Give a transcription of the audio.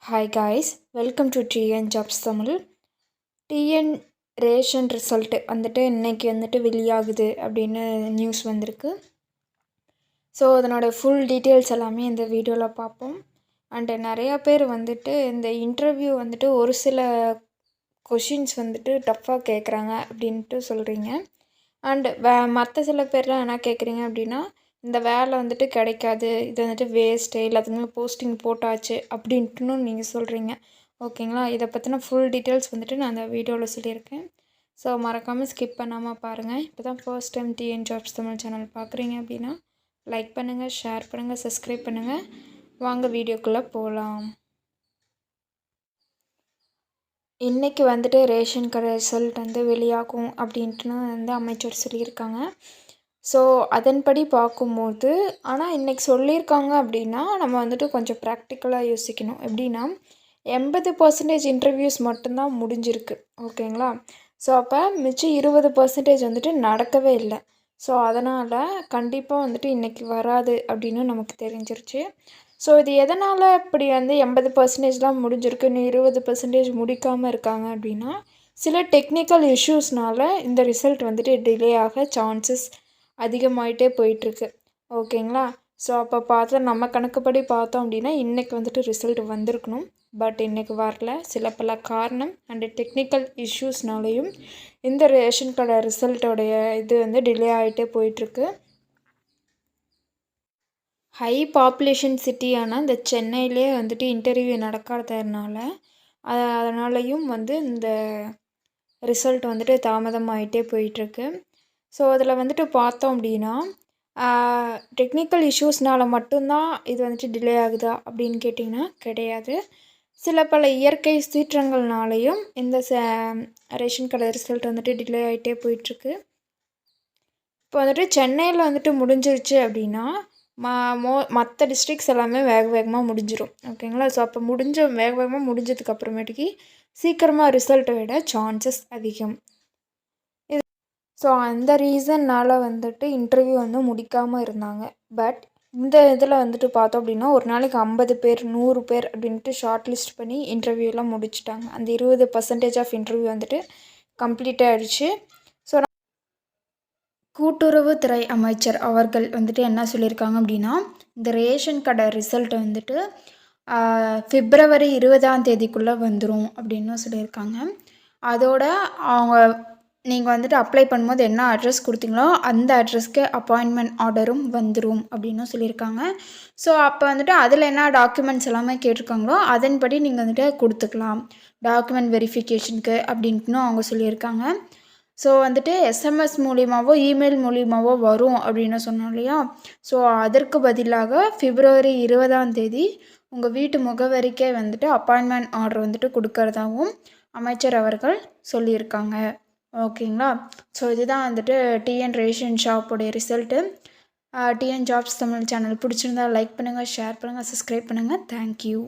Hi guys, welcome to TN Jobs Tamil. TN ration result வந்துட்டு இன்றைக்கி வந்துட்டு வெளியாகுது அப்படின்னு நியூஸ் வந்திருக்கு. ஸோ அதனோட ஃபுல் டீட்டெயில்ஸ் எல்லாமே இந்த வீடியோவில் பார்ப்போம். அண்டு நிறையா பேர் வந்துட்டு இந்த இன்டர்வியூ வந்துட்டு ஒரு சில கொஷின்ஸ் வந்துட்டு டஃப்பாக கேட்குறாங்க அப்படின்ட்டு சொல்கிறீங்க. அண்டு மற்ற சில பேர்லாம் என்ன கேட்குறீங்க அப்படின்னா, இந்த வேலை வந்துட்டு கிடைக்காது, இது வந்துட்டு வேஸ்ட்டு, எல்லாத்துக்குமே போஸ்டிங் போட்டாச்சு அப்படின்ட்டுன்னு நீங்கள் சொல்கிறீங்க. ஓகேங்களா? இதை பற்றின ஃபுல் டீட்டெயில்ஸ் வந்துட்டு நான் அந்த வீடியோவில் சொல்லியிருக்கேன். ஸோ மறக்காமல் ஸ்கிப் பண்ணாமல் பாருங்கள். இப்போ தான் first time TN jobs Tamil channel பார்க்குறீங்க அப்படின்னா லைக் பண்ணுங்கள், ஷேர் பண்ணுங்கள், சப்ஸ்கிரைப் பண்ணுங்கள். வாங்க வீடியோக்குள்ளே போகலாம். இன்றைக்கி வந்துட்டு ரேஷன் கடை ரிசல்ட் வந்து வெளியாகும் அப்படின்ட்டுன்னு வந்து அமைச்சர் சொல்லியிருக்காங்க. ஸோ அதன்படி பார்க்கும்போது ஆனால் இன்றைக்கி சொல்லியிருக்காங்க அப்படின்னா நம்ம வந்துட்டு கொஞ்சம் ப்ராக்டிக்கலாக யோசிக்கணும். எப்படின்னா 80% இன்டர்வியூஸ் மட்டும்தான் முடிஞ்சிருக்கு. ஓகேங்களா? ஸோ அப்போ மிச்சம் 20% வந்துட்டு நடக்கவே இல்லை. ஸோ அதனால் கண்டிப்பாக வந்துட்டு இன்றைக்கி வராது அப்படின்னு நமக்கு தெரிஞ்சிருச்சு. ஸோ இது எதனால் இப்படி வந்து 80% தான் முடிஞ்சிருக்கு, இன்னும் 20% முடிக்காமல் இருக்காங்க அப்படின்னா சில டெக்னிக்கல் இஷ்யூஸ்னால இந்த ரிசல்ட் வந்துட்டு டிலே ஆக சான்சஸ் அதிகமாகிட்டே போயிட்டுருக்கு. ஓகேங்களா? ஸோ அப்போ பார்த்தா நம்ம கணக்குப்படி பார்த்தோம் அப்படின்னா இன்றைக்கி வந்துட்டு ரிசல்ட் வந்திருக்கணும். பட் இன்றைக்கி வரல. சில பல காரணம் அண்டு டெக்னிக்கல் இஷ்யூஸ்னாலேயும் இந்த ரேஷன் கடை ரிசல்ட்டோடைய இது வந்து டிலே ஆகிட்டே போயிட்டுருக்கு. ஹை பாப்புலேஷன் சிட்டியான இந்த சென்னையிலே வந்துட்டு இன்டர்வியூ நடக்காததுனால அதனாலையும் வந்து இந்த ரிசல்ட் வந்துட்டு தாமதமாகிட்டே போயிட்டுருக்கு. ஸோ அதில் வந்துட்டு பார்த்தோம் அப்படின்னா டெக்னிக்கல் இஷ்யூஸ்னால் மட்டும்தான் இது வந்துட்டு டிலே ஆகுதா அப்படின்னு கேட்டிங்கன்னா கிடையாது. சில பல இயற்கை சீற்றங்கள்னாலையும் இந்த ரேஷன் கடை ரிசல்ட் வந்துட்டு டிலே ஆகிட்டே போயிட்டுருக்கு. இப்போ வந்துட்டு சென்னையில் வந்துட்டு முடிஞ்சிருச்சு அப்படின்னா மற்ற டிஸ்ட்ரிக்ஸ் எல்லாமே வேகமாக முடிஞ்சிடும். ஓகேங்களா? ஸோ அப்போ வேகமாக முடிஞ்சதுக்கு அப்புறமேட்டுக்கு சீக்கிரமாக ரிசல்ட்டை விட சான்சஸ் அதிகம். ஸோ அந்த ரீசன்னால் வந்துட்டு இன்டர்வியூ வந்து முடிக்காமல் இருந்தாங்க. பட் இந்த இதில் வந்துட்டு பார்த்தோம் அப்படின்னா ஒரு நாளைக்கு 50 பேர் 100 பேர் அப்படின்ட்டு ஷார்ட் லிஸ்ட் பண்ணி இன்டர்வியூலாம் முடிச்சிட்டாங்க. அந்த 20% ஆஃப் இன்டர்வியூ வந்துட்டு கம்ப்ளீட் ஆகிடுச்சு. ஸோ கூட்டுறவுத்துறை அமைச்சர் அவர்கள் வந்துட்டு என்ன சொல்லியிருக்காங்க அப்படின்னா இந்த ரேஷன் கடை ரிசல்ட் வந்துட்டு February 20 வந்துடும் அப்படின்னு சொல்லியிருக்காங்க. அதோட அவங்க நீங்கள் வந்துட்டு அப்ளை பண்ணும்போது என்ன அட்ரஸ் கொடுத்தீங்களோ அந்த அட்ரஸ்க்கு அப்பாயின்மெண்ட் ஆர்டரும் வந்துடும் அப்படின்னு சொல்லியிருக்காங்க. ஸோ அப்போ வந்துட்டு அதில் என்ன டாக்குமெண்ட்ஸ் எல்லாமே கேட்டிருக்காங்களோ அதன்படி நீங்கள் வந்துட்டு கொடுத்துக்கலாம் டாக்குமெண்ட் வெரிஃபிகேஷனுக்கு அப்படின்ட்டுன்னு அவங்க சொல்லியிருக்காங்க. ஸோ வந்துட்டு எஸ்எம்எஸ் மூலியமாவோ இமெயில் மூலியமாவோ வரும் அப்படின்னு சொன்னோம் இல்லையா? ஸோ அதற்கு பதிலாக February 20 உங்கள் வீட்டு முகவரிக்கே வந்துட்டு அப்பாயின்மெண்ட் ஆர்டர் வந்துட்டு கொடுக்கறதாகவும் அமைச்சர் அவர்கள் சொல்லியிருக்காங்க. ஓகேங்களா? ஸோ இதுதான் வந்துட்டு டிஎன் ரேஷன் ஷாப்போடைய result. TN jobs Tamil channel பிடிச்சிருந்தா லைக் பண்ணுங்கள், ஷேர் பண்ணுங்கள், சப்ஸ்கிரைப் பண்ணுங்கள். தேங்க்யூ.